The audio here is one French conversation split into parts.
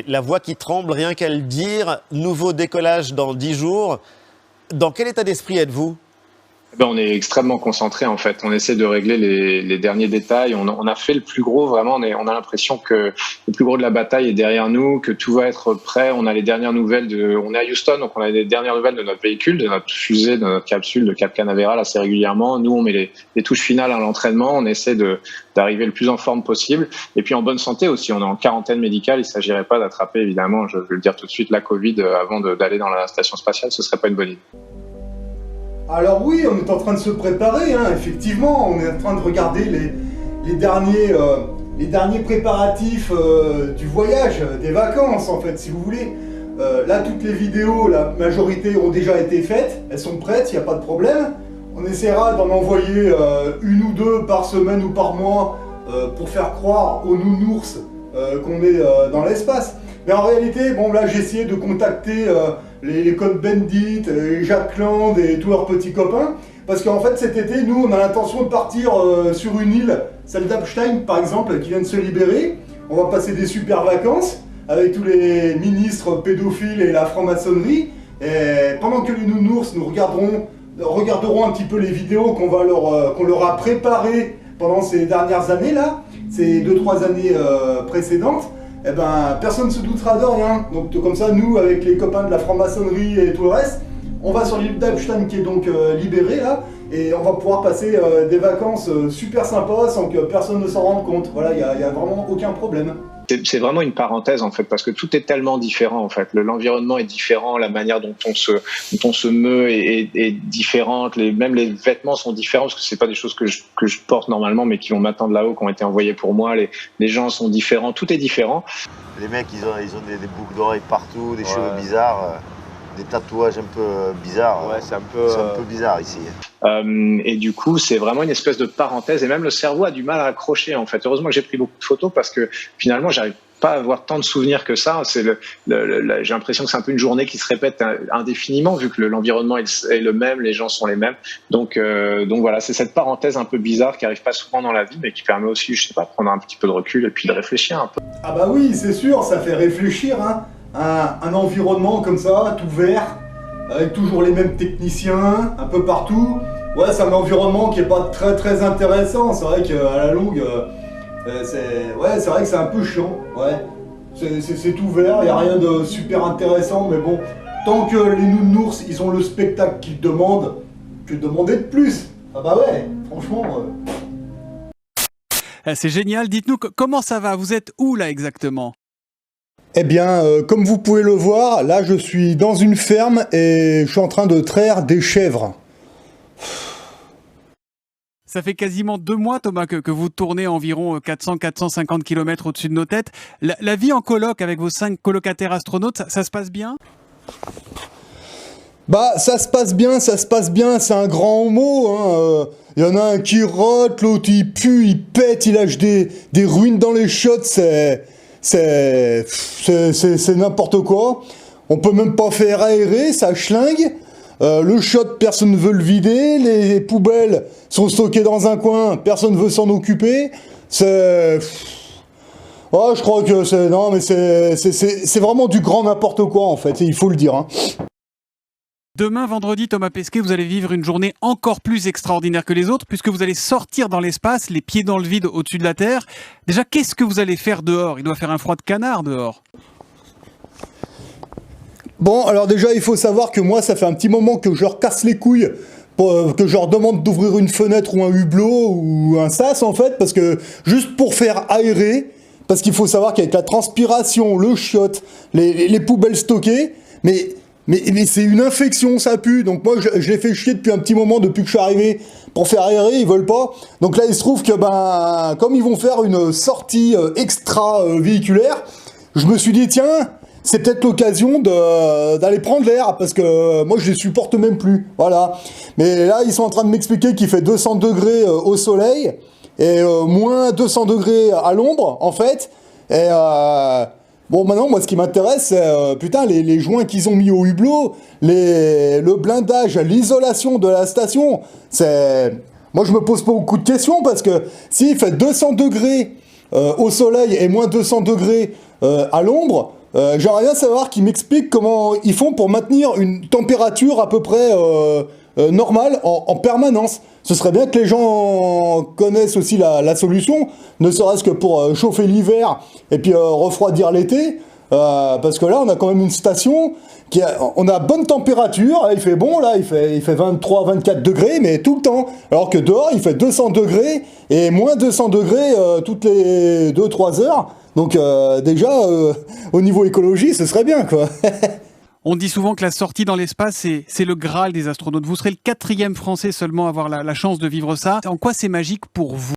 j'ai la voix qui tremble rien qu'à le dire. Nouveau décollage dans 10 jours. Dans quel état d'esprit êtes-vous ? On est extrêmement concentré en fait. On essaie de régler les derniers détails. On a fait le plus gros vraiment. On a l'impression que le plus gros de la bataille est derrière nous, que tout va être prêt. On a les dernières nouvelles on est à Houston, donc on a les dernières nouvelles de notre véhicule, de notre fusée, de notre capsule, de Cap Canaveral assez régulièrement. Nous, on met les touches finales à l'entraînement. On essaie d'arriver le plus en forme possible. Et puis en bonne santé aussi. On est en quarantaine médicale. Il ne s'agirait pas d'attraper évidemment, je vais le dire tout de suite, la Covid avant d'aller dans la station spatiale. Ce serait pas une bonne idée. Alors oui, on est en train de se préparer, hein, effectivement, on est en train de regarder les derniers préparatifs du voyage, des vacances en fait, si vous voulez. Là, toutes les vidéos, la majorité ont déjà été faites, elles sont prêtes, il n'y a pas de problème. On essaiera d'en envoyer une ou deux par semaine ou par mois pour faire croire aux nounours qu'on est dans l'espace. Mais en réalité, bon là j'ai essayé de contacter les Cohn Bendit, Jack Land et tous leurs petits copains, parce qu'en fait cet été, nous on a l'intention de partir sur une île, celle d'Epstein par exemple, qui vient de se libérer. On va passer des super vacances avec tous les ministres pédophiles et la franc-maçonnerie, et pendant que les nounours nous regarderont un petit peu les vidéos qu'on leur a préparées pendant ces dernières années là, ces 2-3 années précédentes. Eh ben, personne ne se doutera de rien. Donc comme ça, nous, avec les copains de la franc-maçonnerie et tout le reste, on va sur l'île d'Epstein qui est donc libérée là, et on va pouvoir passer des vacances super sympas sans que personne ne s'en rende compte. Voilà, il y a vraiment aucun problème. C'est vraiment une parenthèse en fait, parce que tout est tellement différent en fait. L'environnement est différent, la manière dont on se meut est différente, même les vêtements sont différents, parce que c'est pas des choses que je porte normalement, mais qui vont m'attendre là-haut, qui ont été envoyés pour moi. Les gens sont différents, tout est différent. Les mecs, ils ont des boucles d'oreilles partout, des cheveux bizarres. Des tatouages un peu bizarres. Ouais, c'est un peu bizarre ici. Et du coup, c'est vraiment une espèce de parenthèse. Et même le cerveau a du mal à accrocher, en fait. Heureusement que j'ai pris beaucoup de photos parce que finalement, j'arrive pas à avoir tant de souvenirs que ça. J'ai l'impression que c'est un peu une journée qui se répète indéfiniment vu que l'environnement est le même, les gens sont les mêmes. Donc voilà, c'est cette parenthèse un peu bizarre qui arrive pas souvent dans la vie, mais qui permet aussi, je sais pas, de prendre un petit peu de recul et puis de réfléchir un peu. Ah bah oui, c'est sûr, ça fait réfléchir, hein. Un environnement comme ça, tout vert, avec toujours les mêmes techniciens, un peu partout. Ouais, c'est un environnement qui est pas très très intéressant. C'est vrai qu'à la longue, c'est vrai que c'est un peu chiant. Ouais, c'est tout vert, il n'y a rien de super intéressant, mais bon, tant que les nounours, ils ont le spectacle qu'ils demandent, que demander de plus? Ah bah ouais, franchement. C'est génial. Dites-nous comment ça va. Vous êtes où là exactement ? Eh bien, comme vous pouvez le voir, là je suis dans une ferme et je suis en train de traire des chèvres. Ça fait quasiment 2 mois, Thomas, que vous tournez environ 400-450 km au-dessus de nos têtes. La vie en coloc avec vos 5 colocataires astronautes, ça se passe bien ? Bah, ça se passe bien, c'est un grand mot, hein. Y en a un qui rote, l'autre il pue, il pète, il lâche des ruines dans les chiottes, c'est n'importe quoi. On peut même pas faire aérer, ça schlingue. Le shot, personne ne veut le vider. Les poubelles sont stockées dans un coin, personne ne veut s'en occuper. Je crois que c'est vraiment du grand n'importe quoi en fait, il faut le dire, hein. Demain, vendredi, Thomas Pesquet, vous allez vivre une journée encore plus extraordinaire que les autres, puisque vous allez sortir dans l'espace, les pieds dans le vide au-dessus de la Terre. Déjà, qu'est-ce que vous allez faire dehors ? Il doit faire un froid de canard dehors. Bon, alors déjà, il faut savoir que moi, ça fait un petit moment que je leur casse les couilles, que je leur demande d'ouvrir une fenêtre ou un hublot ou un sas, en fait, parce que juste pour faire aérer, parce qu'il faut savoir qu'avec la transpiration, le chiotte, les poubelles stockées, mais c'est une infection, ça pue. Donc moi, je les fais chier depuis un petit moment, depuis que je suis arrivé pour faire aérer, ils veulent pas. Donc là, il se trouve que, comme ils vont faire une sortie extra-véhiculaire, je me suis dit, tiens, c'est peut-être l'occasion d'aller prendre l'air, parce que moi, je les supporte même plus. Voilà. Mais là, ils sont en train de m'expliquer qu'il fait 200 degrés au soleil, et moins 200 degrés à l'ombre, en fait. Et... bon, maintenant, moi, ce qui m'intéresse, c'est, putain, les joints qu'ils ont mis au hublot, le blindage, l'isolation de la station, moi, je me pose pas beaucoup de questions, parce que s'il fait 200 degrés au soleil et moins 200 degrés à l'ombre, J'aimerais bien savoir qu'ils m'expliquent comment ils font pour maintenir une température à peu près normale en permanence. Ce serait bien que les gens connaissent aussi la solution, ne serait-ce que pour chauffer l'hiver et puis refroidir l'été. Parce que là, on a quand même une station on a bonne température, il fait bon, là, il fait 23, 24 degrés, mais tout le temps. Alors que dehors, il fait 200 degrés et moins 200 degrés toutes les 2-3 heures. Donc déjà, au niveau écologie, ce serait bien, quoi. On dit souvent que la sortie dans l'espace, c'est le Graal des astronautes. Vous serez le 4e Français seulement à avoir la chance de vivre ça. En quoi c'est magique pour vous?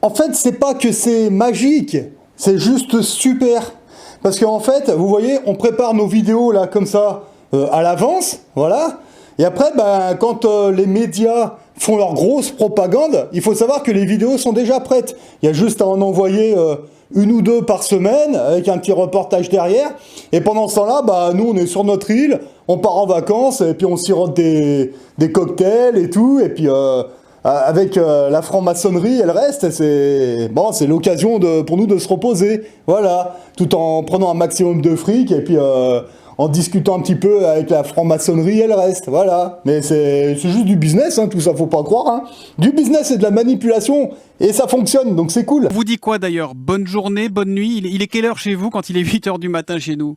En fait, c'est pas que c'est magique, c'est juste super. Parce qu'en fait, vous voyez, on prépare nos vidéos là comme ça à l'avance, voilà. Et après, quand les médias font leur grosse propagande, il faut savoir que les vidéos sont déjà prêtes. Il y a juste à en envoyer une ou deux par semaine avec un petit reportage derrière. Et pendant ce temps-là, nous, on est sur notre île, on part en vacances et puis on sirote des cocktails et tout. Et puis avec la franc-maçonnerie et le reste, c'est l'occasion pour nous de se reposer. Voilà, tout en prenant un maximum de fric et puis en discutant un petit peu avec la franc-maçonnerie et le reste, voilà. Mais c'est juste du business, hein, tout ça, faut pas croire. Hein. Du business et de la manipulation, et ça fonctionne, donc c'est cool. On vous dit quoi d'ailleurs? Bonne journée, bonne nuit. Il est quelle heure chez vous quand il est 8h du matin chez nous?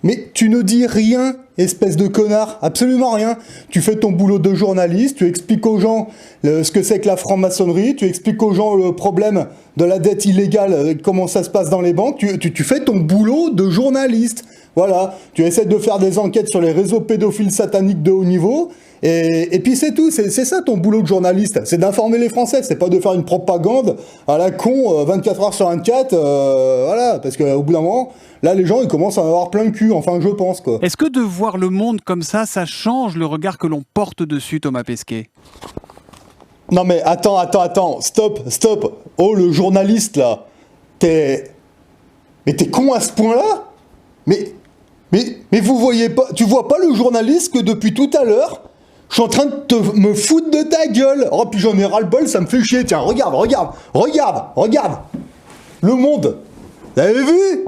Mais tu ne dis rien, espèce de connard, absolument rien. Tu fais ton boulot de journaliste, tu expliques aux gens ce que c'est que la franc-maçonnerie, tu expliques aux gens le problème de la dette illégale, comment ça se passe dans les banques, tu fais ton boulot de journaliste. Voilà, tu essaies de faire des enquêtes sur les réseaux pédophiles sataniques de haut niveau, et puis c'est tout, c'est ça ton boulot de journaliste, c'est d'informer les Français, c'est pas de faire une propagande à la con 24 heures sur 24, voilà, parce qu'au bout d'un moment, là les gens ils commencent à en avoir plein le cul, enfin je pense quoi. Est-ce que de voir le monde comme ça change le regard que l'on porte dessus, Thomas Pesquet? Non mais attends, stop, oh le journaliste là, mais t'es con à ce point-là? Mais vous voyez pas, tu vois pas le journaliste que depuis tout à l'heure, je suis en train de me foutre de ta gueule. Oh, puis j'en ai ras-le-bol, ça me fait chier. Tiens, regarde. Le Monde. Vous avez vu?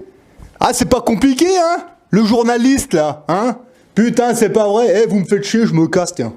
Ah, c'est pas compliqué, hein? Le journaliste, là, hein? Putain, c'est pas vrai. Eh, vous me faites chier, je me casse, tiens.